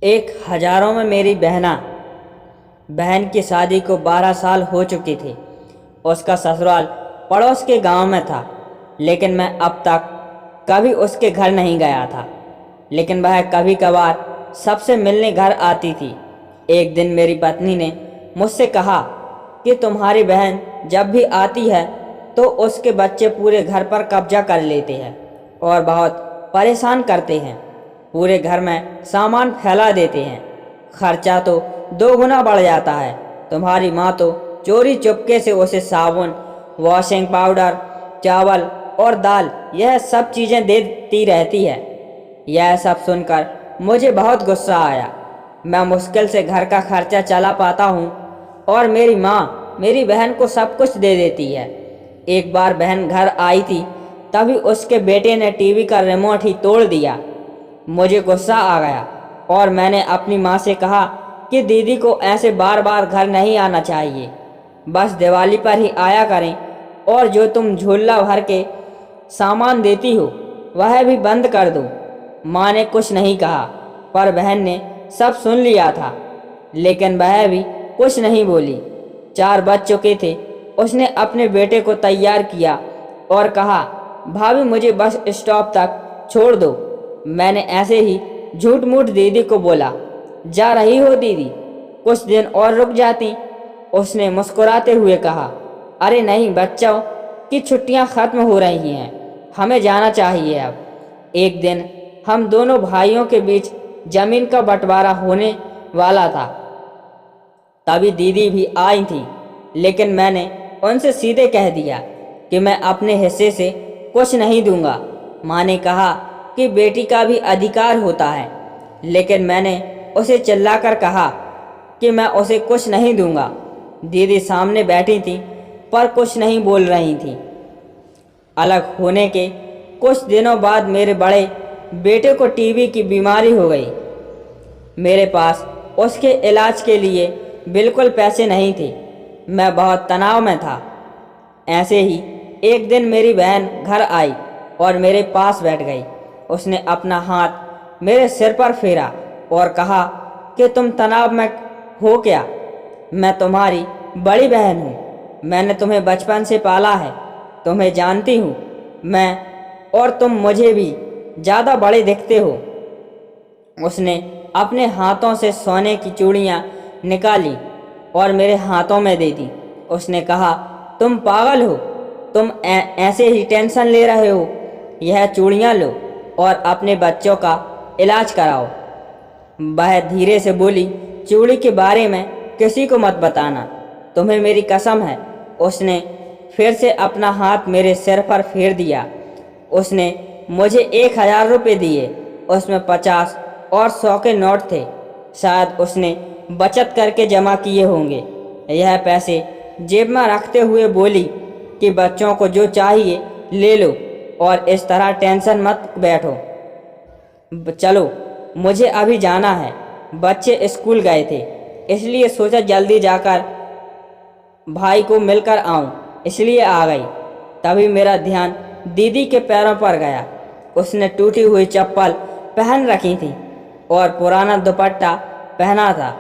एक हज़ारों में मेरी बहन की शादी को 12 साल हो चुकी थी। उसका ससुराल पड़ोस के गांव में था, लेकिन मैं अब तक कभी उसके घर नहीं गया था। लेकिन वह कभी कभार सबसे मिलने घर आती थी। एक दिन मेरी पत्नी ने मुझसे कहा कि तुम्हारी बहन जब भी आती है तो उसके बच्चे पूरे घर पर कब्जा कर लेते हैं और बहुत परेशान करते हैं। पूरे घर में सामान फैला देते हैं। खर्चा तो 2 गुना बढ़ जाता है। तुम्हारी माँ तो चोरी चुपके से उसे साबुन, वॉशिंग पाउडर, चावल और दाल यह सब चीज़ें देती रहती है। यह सब सुनकर मुझे बहुत गुस्सा आया। मैं मुश्किल से घर का खर्चा चला पाता हूँ और मेरी माँ मेरी बहन को सब कुछ दे देती है। एक बार बहन घर आई थी, तभी उसके बेटे ने टीवी का रिमोट ही तोड़ दिया। मुझे गुस्सा आ गया और मैंने अपनी माँ से कहा कि दीदी को ऐसे बार बार घर नहीं आना चाहिए, बस दिवाली पर ही आया करें। और जो तुम झोला भर के सामान देती हो वह भी बंद कर दो। माँ ने कुछ नहीं कहा, पर बहन ने सब सुन लिया था, लेकिन वह भी कुछ नहीं बोली। 4 बज चुके थे। उसने अपने बेटे को तैयार किया और कहा, भाभी मुझे बस स्टॉप तक छोड़ दो। मैंने ऐसे ही झूठ मूठ दीदी को बोला, जा रही हो दीदी, कुछ दिन और रुक जाती। उसने मुस्कुराते हुए कहा, अरे नहीं, बच्चों की छुट्टियां खत्म हो रही हैं, हमें जाना चाहिए अब। एक दिन हम दोनों भाइयों के बीच जमीन का बंटवारा होने वाला था। तभी दीदी भी आई थी, लेकिन मैंने उनसे सीधे कह दिया कि मैं अपने हिस्से से कुछ नहीं दूंगा। माँ ने कहा कि बेटी का भी अधिकार होता है, लेकिन मैंने उसे चिल्लाकर कहा कि मैं उसे कुछ नहीं दूंगा। दीदी सामने बैठी थी, पर कुछ नहीं बोल रही थी। अलग होने के कुछ दिनों बाद मेरे बड़े बेटे को टीबी की बीमारी हो गई। मेरे पास उसके इलाज के लिए बिल्कुल पैसे नहीं थे। मैं बहुत तनाव में था। ऐसे ही एक दिन मेरी बहन घर आई और मेरे पास बैठ गई। उसने अपना हाथ मेरे सिर पर फेरा और कहा कि तुम तनाव में हो क्या? मैं तुम्हारी बड़ी बहन हूँ। मैंने तुम्हें बचपन से पाला है, तुम्हें जानती हूँ मैं, और तुम मुझे भी ज़्यादा बड़े दिखते हो। उसने अपने हाथों से सोने की चूड़ियाँ निकाली और मेरे हाथों में दे दी। उसने कहा, तुम पागल हो, तुम ऐसे ही टेंशन ले रहे हो। यह चूड़ियाँ लो और अपने बच्चों का इलाज कराओ। वह धीरे से बोली, चूड़ी के बारे में किसी को मत बताना, तुम्हें मेरी कसम है। उसने फिर से अपना हाथ मेरे सिर पर फेर दिया। उसने मुझे 1000 रुपये दिए। उसमें 50 और 100 के नोट थे। शायद उसने बचत करके जमा किए होंगे। यह पैसे जेब में रखते हुए बोली कि बच्चों को जो चाहिए ले लो और इस तरह टेंशन मत बैठो। चलो, मुझे अभी जाना है। बच्चे स्कूल गए थे, इसलिए सोचा जल्दी जाकर भाई को मिलकर आऊं, इसलिए आ गई। तभी मेरा ध्यान दीदी के पैरों पर गया। उसने टूटी हुई चप्पल पहन रखी थी और पुराना दुपट्टा पहना था।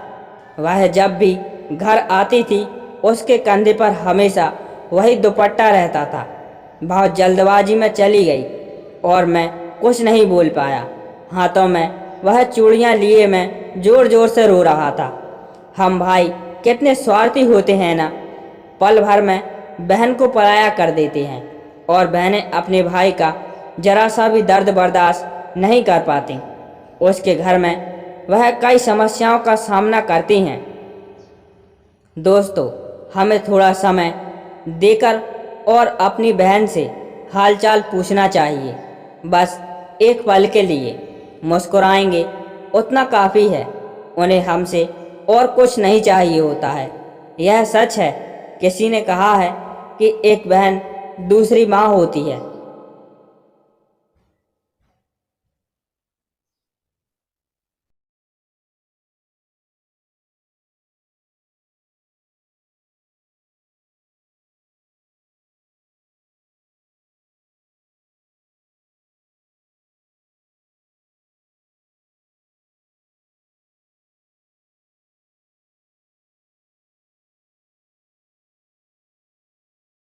वह जब भी घर आती थी उसके कंधे पर हमेशा वही दुपट्टा रहता था। बहुत जल्दबाजी में चली गई और मैं कुछ नहीं बोल पाया। हाथों में वह चूड़ियाँ लिए मैं जोर जोर से रो रहा था। हम भाई कितने स्वार्थी होते हैं ना। पल भर में बहन को पराया कर देते हैं और बहनें अपने भाई का जरा सा भी दर्द बर्दाश्त नहीं कर पाती। उसके घर में वह कई समस्याओं का सामना करती हैं। दोस्तों, हमें थोड़ा समय देकर और अपनी बहन से हालचाल पूछना चाहिए। बस एक पल के लिए मुस्कुराएंगे, उतना काफ़ी है। उन्हें हमसे और कुछ नहीं चाहिए होता है। यह सच है। किसी ने कहा है कि एक बहन दूसरी माँ होती है।